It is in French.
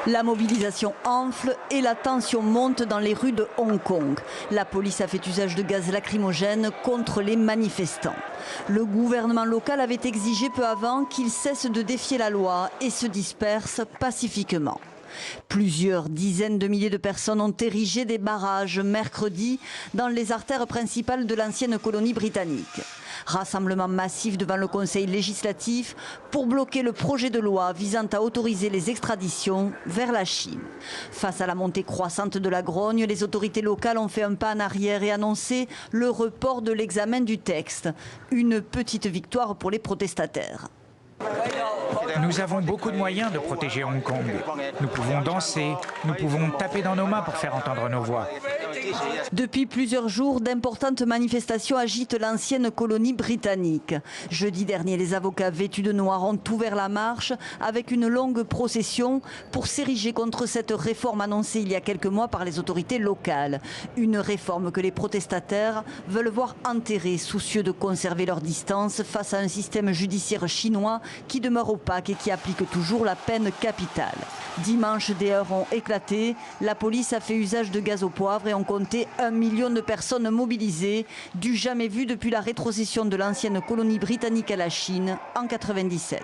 La mobilisation enfle et la tension monte dans les rues de Hong Kong. La police a fait usage de gaz lacrymogène contre les manifestants. Le gouvernement local avait exigé peu avant qu'ils cessent de défier la loi et se dispersent pacifiquement. Plusieurs dizaines de milliers de personnes ont érigé des barrages mercredi dans les artères principales de l'ancienne colonie britannique. Rassemblement massif devant le Conseil législatif pour bloquer le projet de loi visant à autoriser les extraditions vers la Chine. Face à la montée croissante de la grogne, les autorités locales ont fait un pas en arrière et annoncé le report de l'examen du texte. Une petite victoire pour les protestataires. Nous avons beaucoup de moyens de protéger Hong Kong. Nous pouvons danser, nous pouvons taper dans nos mains pour faire entendre nos voix. Depuis plusieurs jours, d'importantes manifestations agitent l'ancienne colonie britannique. Jeudi dernier, les avocats vêtus de noir ont ouvert la marche avec une longue procession pour s'ériger contre cette réforme annoncée il y a quelques mois par les autorités locales. Une réforme que les protestataires veulent voir enterrée, soucieux de conserver leur distance face à un système judiciaire chinois qui demeure opaque et qui applique toujours la peine capitale. Dimanche, des heurts ont éclaté. La police a fait usage de gaz au poivre et on comptait 1 million de personnes mobilisées, du jamais vu depuis la rétrocession de l'ancienne colonie britannique à la Chine en 1997.